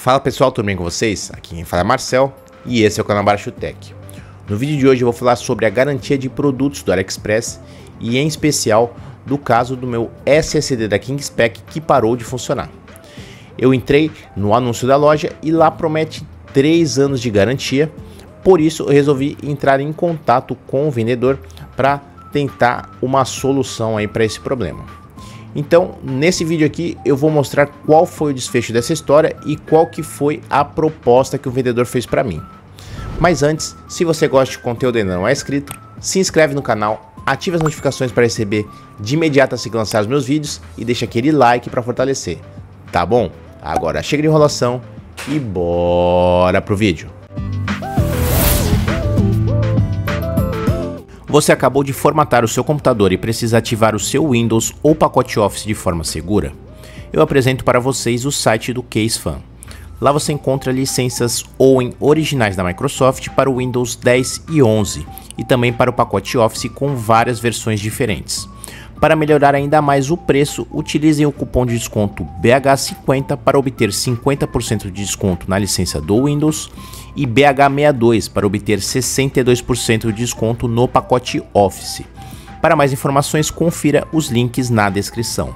Fala pessoal, tudo bem com vocês? Aqui quem fala é Marcel e esse é o canal Baratutech. No vídeo de hoje eu vou falar sobre a garantia de produtos do AliExpress e em especial do caso do meu SSD da Kingspec que parou de funcionar. Eu entrei no anúncio da loja e lá promete 3 anos de garantia, por isso eu resolvi entrar em contato com o vendedor para tentar uma solução aí para esse problema. Então, nesse vídeo aqui eu vou mostrar qual foi o desfecho dessa história e qual que foi a proposta que o vendedor fez para mim. Mas antes, se você gosta de conteúdo e não é inscrito, se inscreve no canal, ative as notificações para receber de imediato assim que lançar os meus vídeos e deixa aquele like para fortalecer, tá bom? Agora chega de enrolação e bora pro vídeo. Você acabou de formatar o seu computador e precisa ativar o seu Windows ou pacote Office de forma segura? Eu apresento para vocês o site do CaseFan. Lá você encontra licenças Owen originais da Microsoft para o Windows 10 e 11 e também para o pacote Office com várias versões diferentes. Para melhorar ainda mais o preço, utilizem o cupom de desconto BH50 para obter 50% de desconto na licença do Windows e BH62 para obter 62% de desconto no pacote Office. Para mais informações, confira os links na descrição.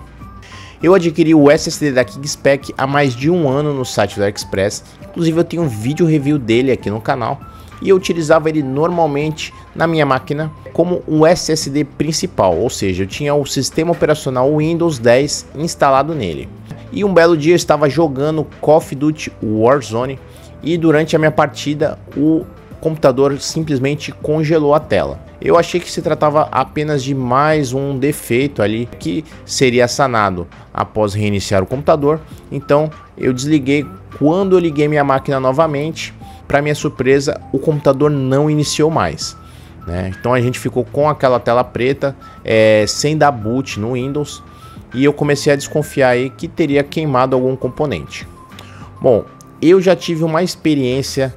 Eu adquiri o SSD da Kingspec há mais de um ano no site do AliExpress, inclusive eu tenho um vídeo review dele aqui no canal. E eu utilizava ele normalmente na minha máquina como um SSD principal, ou seja, eu tinha o sistema operacional Windows 10 instalado nele. E um belo dia eu estava jogando Call of Duty Warzone e durante a minha partida o computador simplesmente congelou a tela. Eu achei que se tratava apenas de mais um defeito ali que seria sanado após reiniciar o computador, então eu desliguei. Quando eu liguei minha máquina novamente, para minha surpresa, o computador não iniciou mais, né? Então a gente ficou com aquela tela preta, sem dar boot no Windows, e eu comecei a desconfiar aí que teria queimado algum componente. Bom, eu já tive uma experiência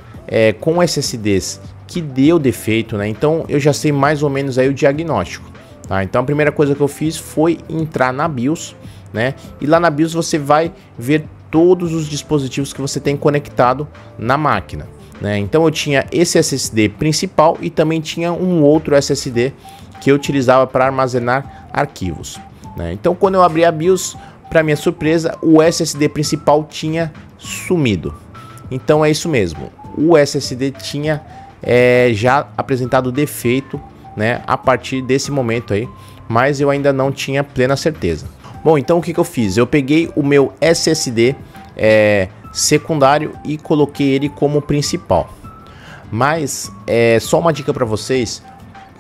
com SSDs que deu defeito, né? Então eu já sei mais ou menos aí o diagnóstico, tá? Então a primeira coisa que eu fiz foi entrar na BIOS, né? E lá na BIOS você vai ver todos os dispositivos que você tem conectado na máquina, né? Então eu tinha esse SSD principal e também tinha um outro SSD que eu utilizava para armazenar arquivos, né? Então quando eu abri a BIOS, para minha surpresa, o SSD principal tinha sumido. Então é isso mesmo, o SSD tinha já apresentado defeito, né, a partir desse momento aí, mas eu ainda não tinha plena certeza. Bom, então o que eu fiz? Eu peguei o meu SSD secundário e coloquei ele como principal. Mas só uma dica para vocês: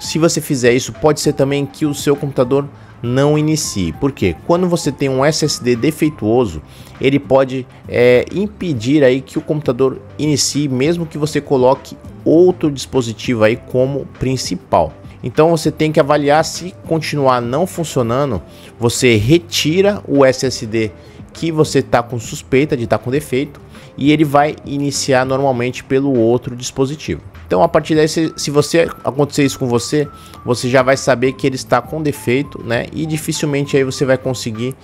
se você fizer isso, pode ser também que o seu computador não inicie. Porque quando você tem um SSD defeituoso, ele pode impedir aí que o computador inicie, mesmo que você coloque outro dispositivo aí como principal. Então você tem que avaliar. Se continuar não funcionando, você retira o SSD que você está com suspeita de estar com defeito e ele vai iniciar normalmente pelo outro dispositivo. Então a partir daí, se você acontecer isso com você, você já vai saber que ele está com defeito, né? E dificilmente aí você vai conseguir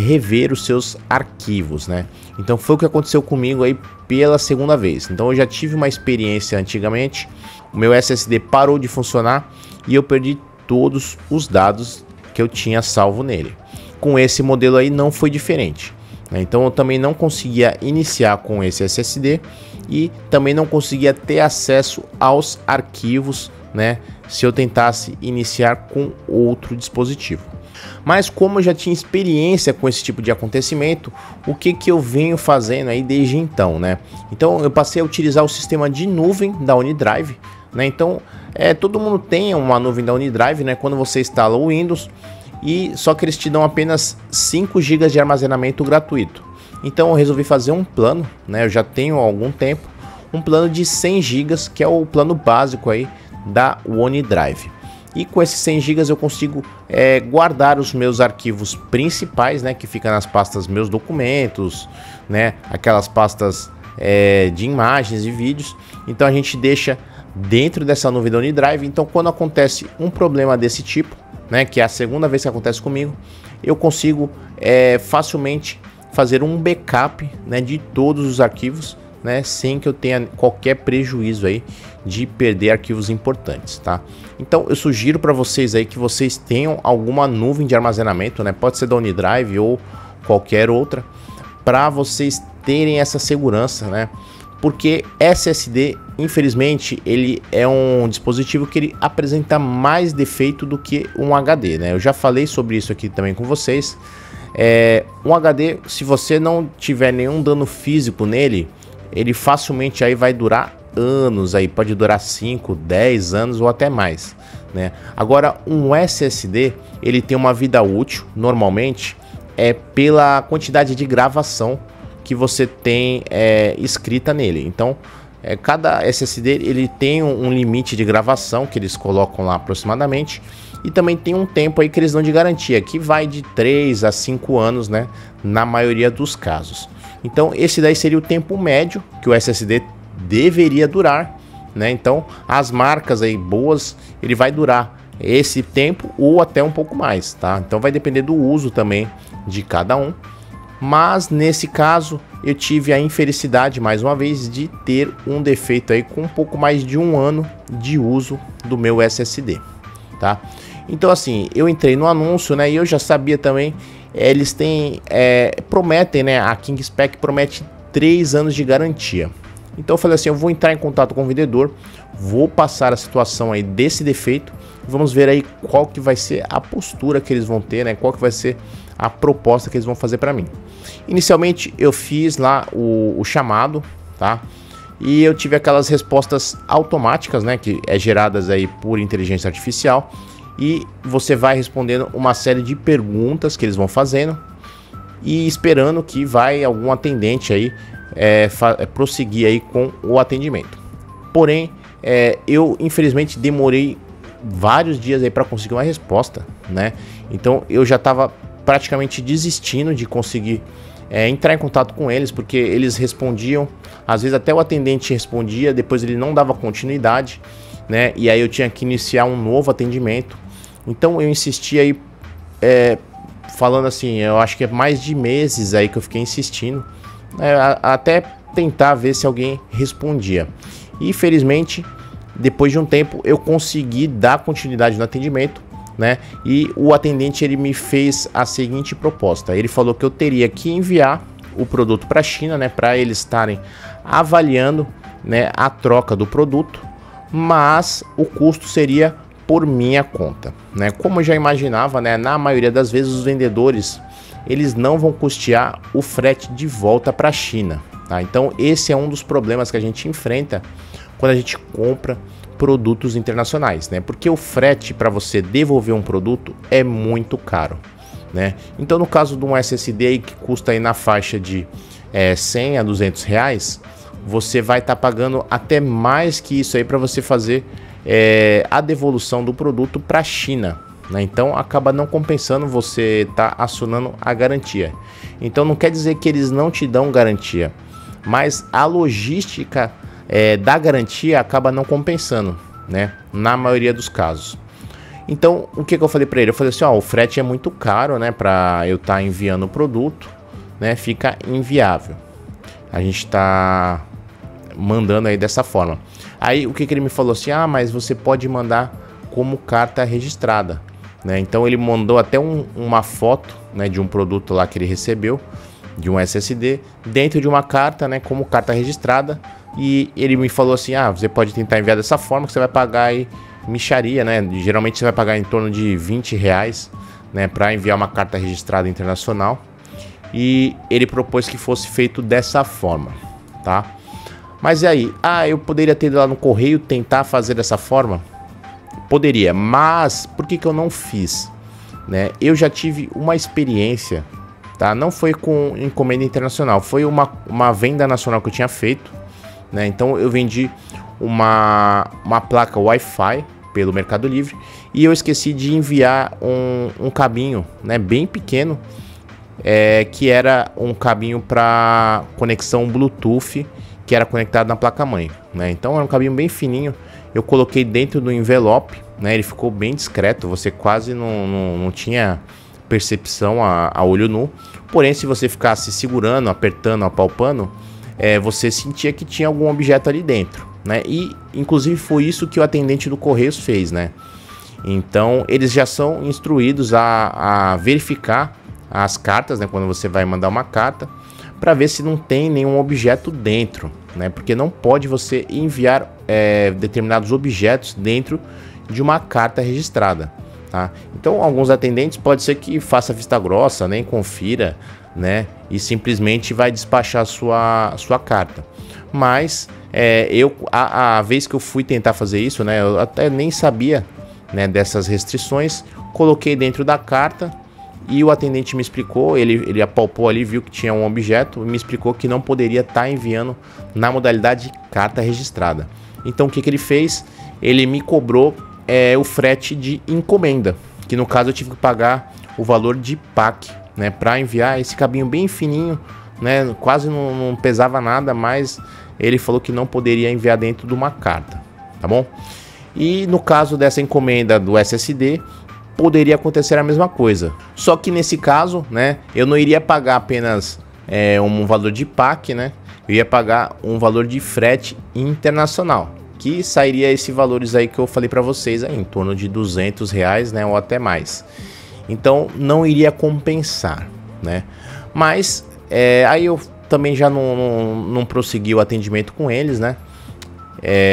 rever os seus arquivos, né? Então foi o que aconteceu comigo aí pela segunda vez. Então eu já tive uma experiência antigamente, o meu SSD parou de funcionar e eu perdi todos os dados que eu tinha salvo nele. Com esse modelo aí não foi diferente, né? Então eu também não conseguia iniciar com esse SSD e também não conseguia ter acesso aos arquivos, né, se eu tentasse iniciar com outro dispositivo. Mas como eu já tinha experiência com esse tipo de acontecimento, o que eu venho fazendo aí desde então, né? Então eu passei a utilizar o sistema de nuvem da OneDrive, né? Então todo mundo tem uma nuvem da OneDrive, né, quando você instala o Windows, e só que eles te dão apenas 5 GB de armazenamento gratuito. Então eu resolvi fazer um plano, né? Eu já tenho há algum tempo um plano de 100 GB, que é o plano básico aí da OneDrive. E com esses 100 GB eu consigo guardar os meus arquivos principais, né, que fica nas pastas meus documentos, né, aquelas pastas de imagens e vídeos. Então a gente deixa dentro dessa nuvem da OneDrive. Então quando acontece um problema desse tipo, né, que é a segunda vez que acontece comigo, eu consigo facilmente fazer um backup, né, de todos os arquivos, né, sem que eu tenha qualquer prejuízo aí de perder arquivos importantes, tá? Então eu sugiro para vocês aí que vocês tenham alguma nuvem de armazenamento, né, pode ser da OneDrive ou qualquer outra, para vocês terem essa segurança, né? Porque SSD, infelizmente, ele é um dispositivo que ele apresenta mais defeito do que um HD, né? Eu já falei sobre isso aqui também com vocês. Um HD, se você não tiver nenhum dano físico nele, ele facilmente aí vai durar anos, aí pode durar 5, 10 anos ou até mais, né? Agora, um SSD, ele tem uma vida útil, normalmente, pela quantidade de gravação que você tem escrita nele. Então, cada SSD ele tem um limite de gravação que eles colocam lá aproximadamente, e também tem um tempo aí que eles dão de garantia, que vai de 3 a 5 anos, né, na maioria dos casos. Então, esse daí seria o tempo médio que o SSD deveria durar, né? Então, as marcas aí boas, ele vai durar esse tempo ou até um pouco mais, tá? Então, vai depender do uso também de cada um. Mas nesse caso eu tive a infelicidade mais uma vez de ter um defeito aí com um pouco mais de um ano de uso do meu SSD, tá? Então assim, eu entrei no anúncio, né, e eu já sabia também, eles têm, prometem, né, a Kingspec promete 3 anos de garantia. Então eu falei assim, eu vou entrar em contato com o vendedor, vou passar a situação aí desse defeito, vamos ver aí qual que vai ser a postura que eles vão ter, né, qual que vai ser a proposta que eles vão fazer para mim. Inicialmente eu fiz lá o chamado, tá? E eu tive aquelas respostas automáticas, né, que geradas aí por inteligência artificial, e você vai respondendo uma série de perguntas que eles vão fazendo e esperando que vai algum atendente aí prosseguir aí com o atendimento. Porém, eu infelizmente demorei vários dias aí para conseguir uma resposta, né? Então eu já estava praticamente desistindo de conseguir entrar em contato com eles, porque eles respondiam, às vezes até o atendente respondia, depois ele não dava continuidade, né? E aí eu tinha que iniciar um novo atendimento. Então eu insisti aí, falando assim, eu acho que é mais de meses aí que eu fiquei insistindo, até tentar ver se alguém respondia. E felizmente, depois de um tempo, eu consegui dar continuidade no atendimento, né? E o atendente ele me fez a seguinte proposta. Ele falou que eu teria que enviar o produto para a China, né, para eles estarem avaliando, né, a troca do produto, mas o custo seria por minha conta, né? Como eu já imaginava, né, na maioria das vezes os vendedores eles não vão custear o frete de volta para a China, tá? Então esse é um dos problemas que a gente enfrenta quando a gente compra produtos internacionais, né? Porque o frete para você devolver um produto é muito caro, né? Então no caso de um SSD aí que custa aí na faixa de 100 a 200 reais, você vai estar pagando até mais que isso aí para você fazer a devolução do produto para a China, né? Então acaba não compensando você estar acionando a garantia. Então não quer dizer que eles não te dão garantia, mas a logística da garantia acaba não compensando, né? Na maioria dos casos. Então o que eu falei para ele? Eu falei assim, ó, o frete é muito caro, né? Para eu estar enviando o produto, né? Fica inviável. A gente está mandando aí dessa forma. Aí o que ele me falou assim, ah, mas você pode mandar como carta registrada, né? Então ele mandou até uma foto, né, de um produto lá que ele recebeu, de um SSD, dentro de uma carta, né, como carta registrada. E ele me falou assim, ah, você pode tentar enviar dessa forma que você vai pagar aí mixaria, né? Geralmente você vai pagar em torno de 20 reais, né, para enviar uma carta registrada internacional. E ele propôs que fosse feito dessa forma, tá? Mas e aí? Ah, eu poderia ter ido lá no correio tentar fazer dessa forma? Poderia, mas por que eu não fiz, né? Eu já tive uma experiência, tá? Não foi com encomenda internacional, foi uma venda nacional que eu tinha feito, né? Então eu vendi uma placa Wi-Fi pelo Mercado Livre e eu esqueci de enviar um cabinho, né, bem pequeno, que era um cabinho para conexão Bluetooth, que era conectado na placa-mãe, né? Então era um cabinho bem fininho, eu coloquei dentro do envelope, né? Ele ficou bem discreto, você quase não tinha percepção a olho nu. Porém, se você ficasse segurando, apertando, apalpando, você sentia que tinha algum objeto ali dentro, né? E inclusive foi isso que o atendente do Correios fez, né? Então eles já são instruídos a verificar as cartas, né? Quando você vai mandar uma carta, para ver se não tem nenhum objeto dentro, né? Porque não pode você enviar determinados objetos dentro de uma carta registrada, tá? Então alguns atendentes pode ser que faça vista grossa, nem confira, né? E simplesmente vai despachar a sua carta. Mas a vez que eu fui tentar fazer isso, né? Eu até nem sabia, né, dessas restrições. Coloquei dentro da carta e o atendente me explicou, ele apalpou ali, viu que tinha um objeto e me explicou que não poderia estar enviando na modalidade carta registrada. Então o que ele fez? Ele me cobrou o frete de encomenda, que no caso eu tive que pagar o valor de PAC, né, para enviar esse cabinho bem fininho, né, quase não pesava nada, mas ele falou que não poderia enviar dentro de uma carta, tá bom? E no caso dessa encomenda do SSD, poderia acontecer a mesma coisa. Só que nesse caso, né, eu não iria pagar apenas um valor de PAC, né? Eu ia pagar um valor de frete internacional, que sairia esses valores aí que eu falei para vocês, aí, em torno de R$200, né, ou até mais. Então não iria compensar, né? Mas aí eu também já não prossegui o atendimento com eles, né?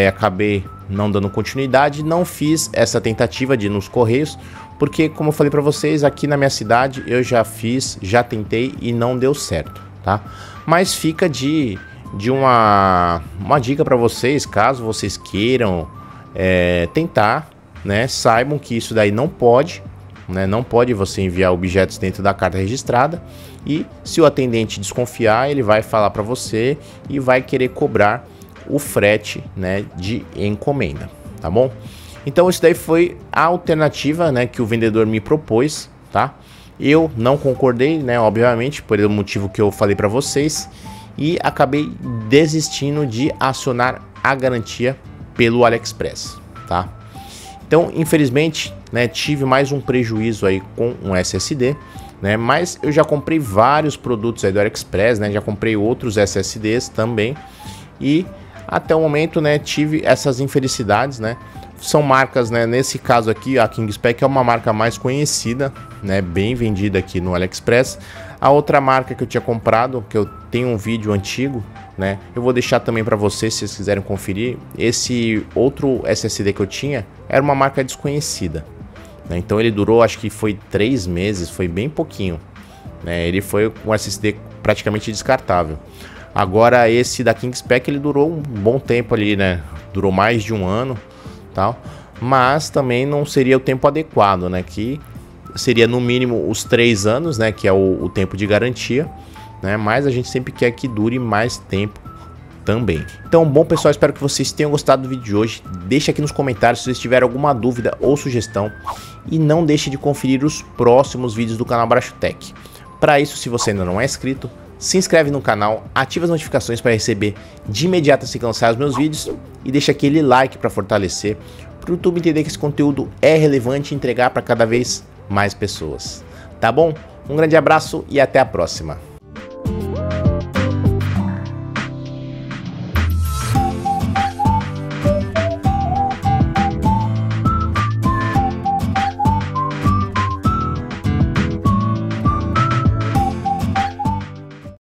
Acabei não dando continuidade, não fiz essa tentativa de ir nos Correios, porque como eu falei para vocês, aqui na minha cidade eu já fiz, já tentei e não deu certo, tá? Mas fica de uma dica para vocês, caso vocês queiram tentar, né? Saibam que isso daí não pode, né? Não pode você enviar objetos dentro da carta registrada, e se o atendente desconfiar, ele vai falar para você e vai querer cobrar o frete, né, de encomenda, tá bom? Então isso daí foi a alternativa, né, que o vendedor me propôs, tá? Eu não concordei, né, obviamente, por o motivo que eu falei para vocês, e acabei desistindo de acionar a garantia pelo AliExpress, tá? Então, infelizmente, né, tive mais um prejuízo aí com um SSD, né? Mas eu já comprei vários produtos aí do AliExpress, né? Já comprei outros SSDs também, e até o momento, né, tive essas infelicidades, né? São marcas, né? Nesse caso aqui, a KingSpec é uma marca mais conhecida, né? Bem vendida aqui no AliExpress. A outra marca que eu tinha comprado, que eu tenho um vídeo antigo, né? Eu vou deixar também para vocês, se vocês quiserem conferir. Esse outro SSD que eu tinha era uma marca desconhecida, né? Então ele durou, acho que foi 3 meses, foi bem pouquinho, né? Ele foi um SSD praticamente descartável. Agora esse da KingSpec, ele durou um bom tempo ali, né? Durou mais de um ano, tal. Mas também não seria o tempo adequado, né? Que seria no mínimo os 3 anos, né? Que é o tempo de garantia, né? Mas a gente sempre quer que dure mais tempo também. Então, bom pessoal, espero que vocês tenham gostado do vídeo de hoje. Deixe aqui nos comentários se vocês tiverem alguma dúvida ou sugestão. E não deixe de conferir os próximos vídeos do canal Brachotech. Para isso, se você ainda não é inscrito, se inscreve no canal, ativa as notificações para receber de imediato assim que lançar os meus vídeos e deixa aquele like para fortalecer, para o YouTube entender que esse conteúdo é relevante e entregar para cada vez mais pessoas. Tá bom? Um grande abraço e até a próxima.